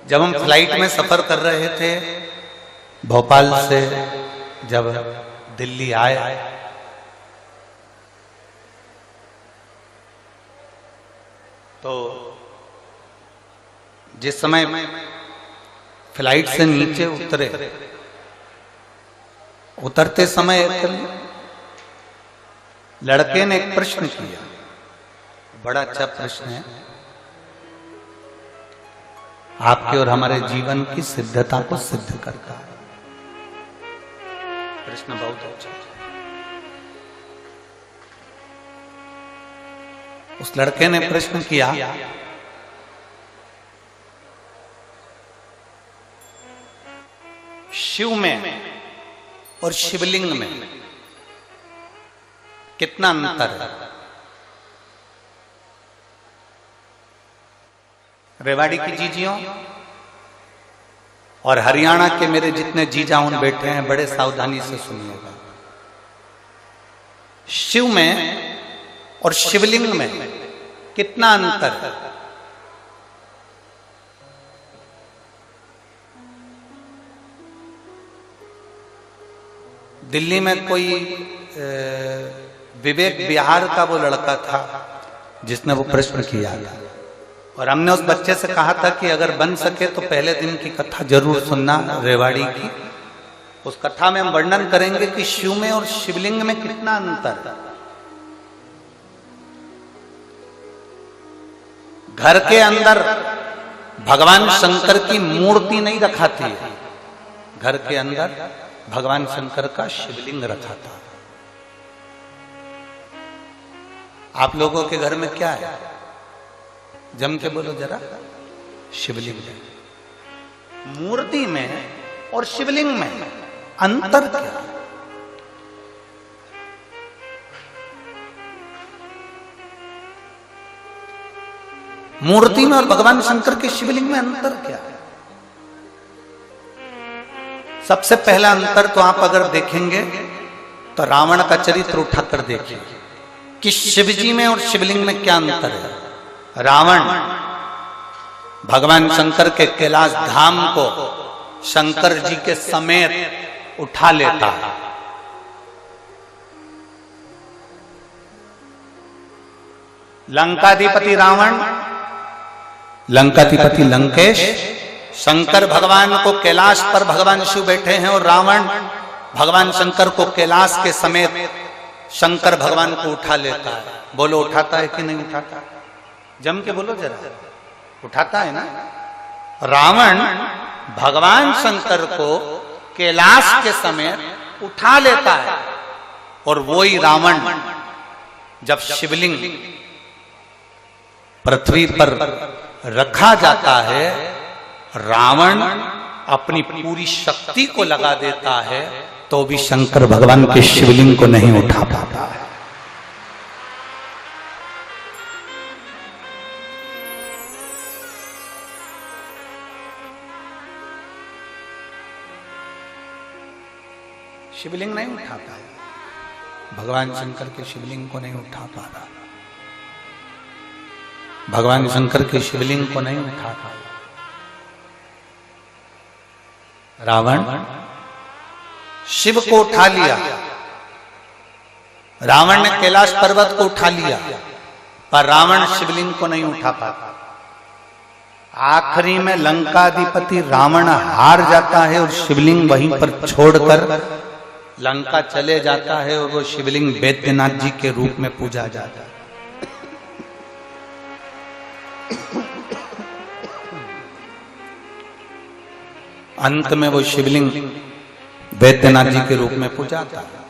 जब हम फ्लाइट में सफर कर रहे थे भोपाल से जब दिल्ली आए तो जिस समय फ्लाइट से नीचे उतरते समय एक लड़के ने एक प्रश्न किया, बड़ा अच्छा प्रश्न है, आपके और हमारे जीवन की सिद्धता को सिद्ध करता है। प्रश्न बहुत अच्छा है। उस लड़के ने प्रश्न किया, शिव में और शिवलिंग में कितना अंतर है? रेवाड़ी की जीजियों और हरियाणा के मेरे जितने जीजाउन बैठे हैं बड़े सावधानी से सुनिएगा। शिव में और शिवलिंग में कितना अंतर है? दिल्ली में कोई विवेक बिहार का वो लड़का था जिसने वो प्रश्न किया था, और हमने उस बच्चे से कहा था कि अगर बन सके तो पहले दिन की कथा जरूर सुनना रेवाड़ी की। उस कथा में हम वर्णन करेंगे कि शिव में और शिवलिंग में कितना अंतर है। घर के अंदर भगवान शंकर की मूर्ति नहीं रखाती है, घर के अंदर भगवान शंकर का शिवलिंग रखा था। आप लोगों के घर में क्या है? जम के बोलो जरा। शिवलिंग है। मूर्ति में और शिवलिंग में अंतर क्या है? मूर्ति में और भगवान शंकर के शिवलिंग में अंतर क्या है? सबसे पहला अंतर तो आप अगर देखेंगे तो रावण का चरित्र उठाकर देखिए कि शिवजी में और शिवलिंग में क्या अंतर है। रावण भगवान शंकर के कैलाश धाम को शंकर जी के समेत उठा लेता है। लंकाधिपति रावण, लंकाधिपति लंकेश, शंकर भगवान को कैलाश पर भगवान शिव बैठे हैं और रावण भगवान शंकर को कैलाश के समेत शंकर भगवान को उठा लेता है। बोलो उठाता है कि नहीं उठाता? जम के बोलो जरा। उठाता है ना? रावण भगवान शंकर को कैलाश के समेत उठा लेता है, और वही रावण जब शिवलिंग पृथ्वी पर रखा जाता है, रावण अपनी पूरी शक्ति को लगा देता है तो भी शंकर भगवान के शिवलिंग को नहीं उठा पाता है। शिवलिंग नहीं उठाता है, भगवान शंकर के शिवलिंग को नहीं उठा पा रहा, भगवान शंकर के शिवलिंग को नहीं उठा पा रहा। रावण शिव को उठा लिया, रावण ने कैलाश पर्वत को उठा लिया, पर रावण शिवलिंग को नहीं उठा पाता। आखिरी में लंकाधिपति रावण हार जाता है और शिवलिंग वहीं पर छोड़कर लंका चले जाता है, और वो शिवलिंग बैद्यनाथ जी के रूप में पूजा जाता है। अंत में वो शिवलिंग बैद्यनाथ जी के रूप में पूजाता है।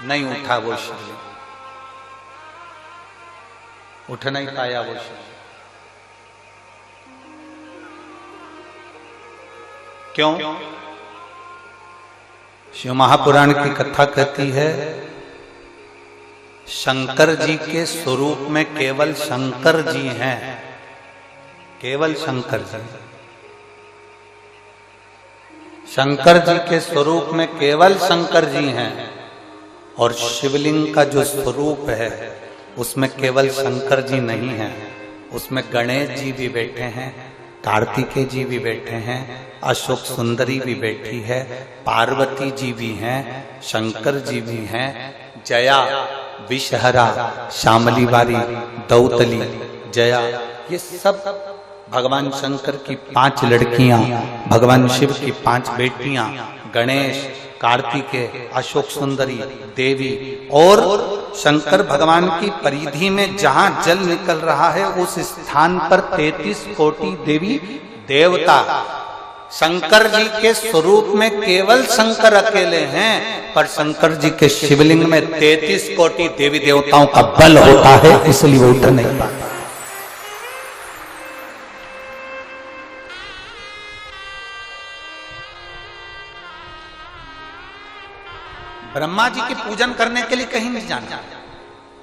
नहीं उठा वो शिवलिंग, उठ नहीं पाया वो शिवलिंग। क्यों? शिव महापुराण की कथा कहती है शंकर जी के स्वरूप में केवल शंकर जी हैं, केवल शंकर जी। शंकर जी के स्वरूप में केवल शंकर जी हैं, और शिवलिंग का जो स्वरूप है उसमें केवल शंकर जी नहीं है, उसमें गणेश जी भी बैठे हैं, कार्तिकेय जी भी बैठे हैं, अशोक सुंदरी भी बैठी है, पार्वती जी भी हैं, शंकर जी भी हैं, जया, विषहरा, श्यामली बारी, दौतली, जया, ये सब भगवान शंकर की 5 लड़कियां, भगवान शिव की 5 बेटियां, गणेश, कार्तिकेय, अशोक सुंदरी, देवी, और शंकर भगवान की परिधि में जहां जल निकल रहा है उस स्थान पर 33 कोटि देवी देवता। शंकर जी के स्वरूप में केवल शंकर अकेले हैं, पर शंकर जी के शिवलिंग में 33 कोटि देवी देवताओं का बल होता है, इसलिए वो उठ नहीं पाता। ब्रह्मा जी की पूजन करने के लिए कहीं नहीं जाना,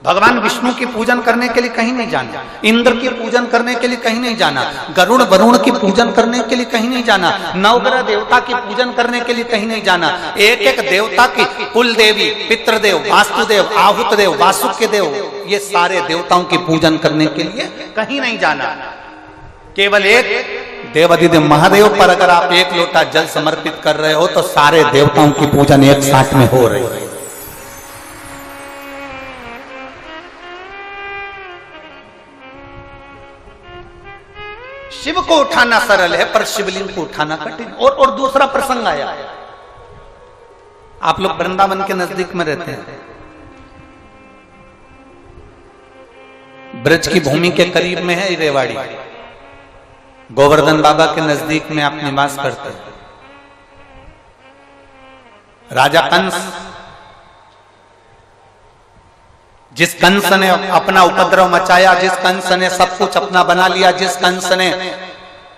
भगवान विष्णु की पूजन करने के लिए कहीं नहीं जाना, इंद्र की पूजन करने के लिए कहीं नहीं जाना, गरुड़ वरुण की पूजन करने के लिए कहीं नहीं जाना, नवग्रह देवता की पूजन करने के लिए कहीं नहीं जाना, एक एक देवता की, कुल देवी, पितृदेव, वास्तुदेव, आहुतदेव, वासुकी देव, ये सारे देवताओं की पूजन करने के लिए कहीं नहीं जाना। केवल एक देवाधिदेव महादेव पर अगर आप 1 लोटा जल समर्पित कर रहे हो तो सारे देवताओं की पूजन एक साथ में हो रही है। शिव को उठाना सरल है, पर शिवलिंग को उठाना कठिन। और दूसरा प्रसंग आया, आप लोग वृंदावन के नजदीक में रहते हैं, ब्रज की भूमि के करीब में है रेवाड़ी, गोवर्धन बाबा के नजदीक में आप निवास करते हैं। राजा कंस, जिस कंस ने अपना उपद्रव मचाया, जिस कंस ने सब कुछ अपना बना लिया, जिस कंस ने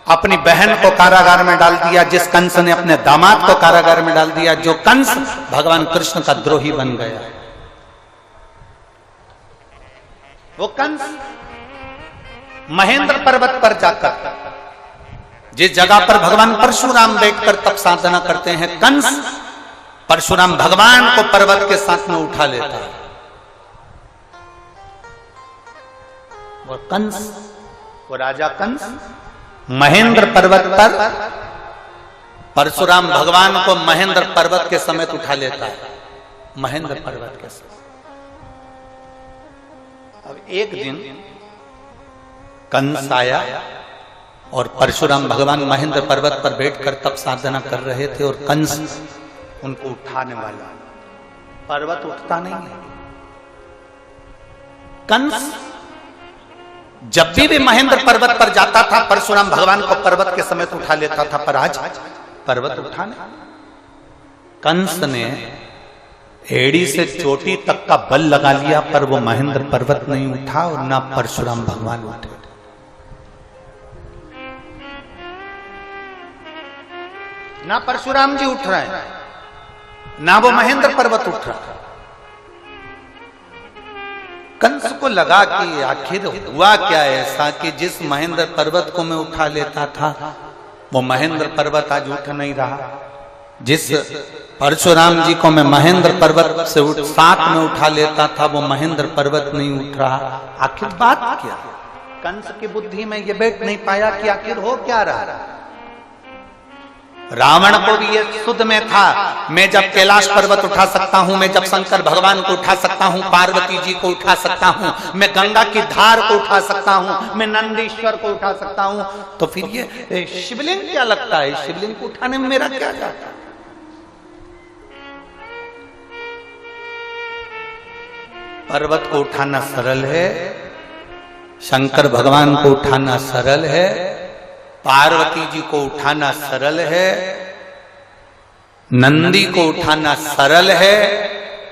अपनी बहन को कारागार में डाल दिया, जिस कंस ने अपने दामाद को कारागार में डाल दिया, जो कंस भगवान कृष्ण का द्रोही बन गया, वो कंस महेंद्र पर्वत पर जाकर, जिस जगह पर भगवान परशुराम बैठकर तप साधना करते हैं, कंस परशुराम भगवान को पर्वत के साथ में उठा लेता है। और कंस, वो राजा कंस महेंद्र पर्वत पर परशुराम भगवान को महेंद्र पर्वत के समेत उठा लेता है, महेंद्र पर्वत के समेत। अब एक दिन कंस आया और परशुराम भगवान महेंद्र पर्वत पर बैठकर तप साधना कर रहे थे, और कंस उनको उठाने वाला, पर्वत उठता नहीं है। कंस जब भी महेंद्र पर्वत पर जाता था परशुराम भगवान को पर्वत के समेत उठा लेता था, पर आज पर्वत उठाने, कंस ने एड़ी से चोटी तक का बल लगा लिया, पर वो महेंद्र पर्वत नहीं उठा और ना परशुराम भगवान उठे। ना परशुराम जी उठ रहे हैं, ना वो महेंद्र पर्वत उठ रहा। कंस को लगा कि आखिर हुआ क्या ऐसा कि जिस महेंद्र पर्वत को मैं उठा लेता था वो महेंद्र पर्वत आज उठ नहीं रहा, जिस परशुराम जी को मैं महेंद्र पर्वत से साथ में उठा लेता था वो महेंद्र पर्वत नहीं उठ रहा। आखिर बात क्या? कंस की बुद्धि में ये बैठ नहीं पाया कि आखिर हो क्या रहा। रावण को भी ये सुध में था, मैं जब कैलाश पर्वत उठा सकता हूं, मैं जब शंकर भगवान को उठा सकता हूं, पार्वती जी को उठा सकता हूं, मैं गंगा की धार को उठा सकता हूं, मैं नंदीश्वर को उठा सकता हूं, तो फिर ये शिवलिंग क्या लगता है, शिवलिंग को उठाने में मेरा क्या जाता है। पर्वत को उठाना सरल है, शंकर भगवान को उठाना सरल है, पार्वती जी को उठाना सरल है, नंदी को उठाना सरल है,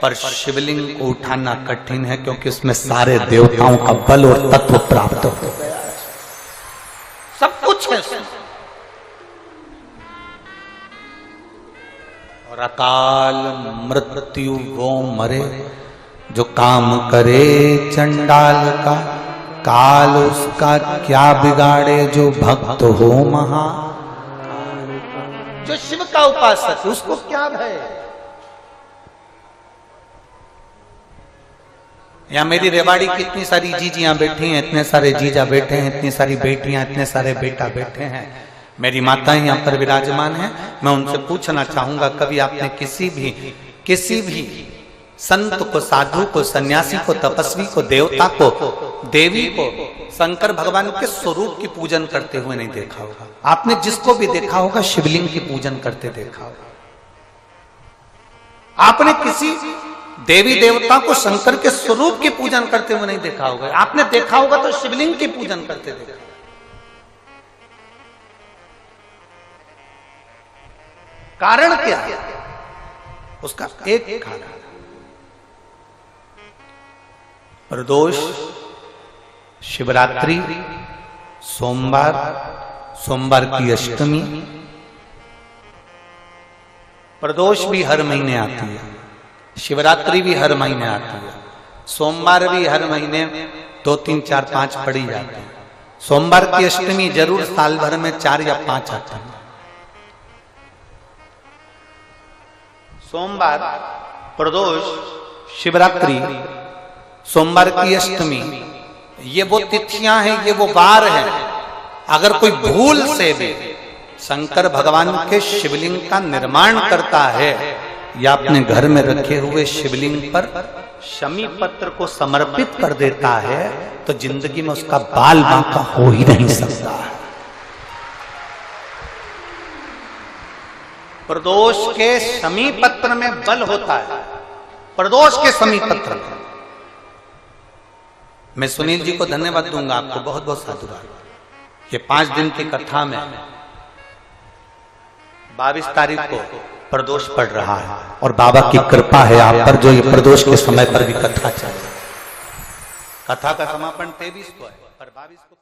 पर शिवलिंग को उठाना कठिन है, क्योंकि उसमें सारे देवताओं का बल और तत्व प्राप्त हो गया है, सब कुछ है। और अकाल मृत्यु वो मरे जो काम करे चंडाल का, काल उसका क्या बिगाड़े जो भक्त हो महा। जो शिव का उपासक उसको क्या भय, यहाँ मेरी रेवाड़ी की इतनी सारी जीजियां बैठी हैं, इतने सारे जीजा बैठे हैं, इतनी सारी बेटियां, इतने सारे बेटा बैठे हैं, मेरी माताएं यहाँ पर विराजमान हैं। मैं उनसे पूछना चाहूंगा, कभी आपने किसी भी संत को, साधु को, सन्यासी को, तपस्वी को, देवता को, देवी को शंकर भगवान के स्वरूप की पूजन करते हुए नहीं देखा होगा? आपने जिसको भी देखा होगा शिवलिंग की पूजन करते देखा होगा। आपने किसी देवी देवता को शंकर के स्वरूप की पूजन करते हुए नहीं देखा होगा। आपने देखा होगा तो शिवलिंग की पूजन करते देखा। कारण क्या है? उसका एक कारण, प्रदोष, शिवरात्रि, सोमवार की अष्टमी। प्रदोष भी हर महीने आती है, शिवरात्रि भी हर महीने आती है, सोमवार भी हर महीने 2, 3, 4, 5 पड़ी जाती है। सोमवार की अष्टमी जरूर साल भर में 4 या 5 आती है। सोमवार, प्रदोष, शिवरात्रि, सोमवार की अष्टमी, ये वो तिथियां हैं, ये वो वार हैं। अगर कोई भूल से भी शंकर भगवान के शिवलिंग का निर्माण करता है या अपने घर में रखे हुए शिवलिंग पर शमी पत्र को समर्पित कर देता है, तो जिंदगी में उसका बाल बांका हो ही नहीं सकता। प्रदोष के शमी पत्र में बल होता है। प्रदोष के शमी पत्र में मैं सुनील जी को धन्यवाद दूंगा, आपको बहुत बहुत साधुवाद। ये 5 दिन की कथा में 22 तारीख को प्रदोष पड़ रहा है और बाबा की कृपा है आप पर, जो ये प्रदोष के समय पर भी कथा चल रही है। कथा का समापन 23 को है, पर 22 को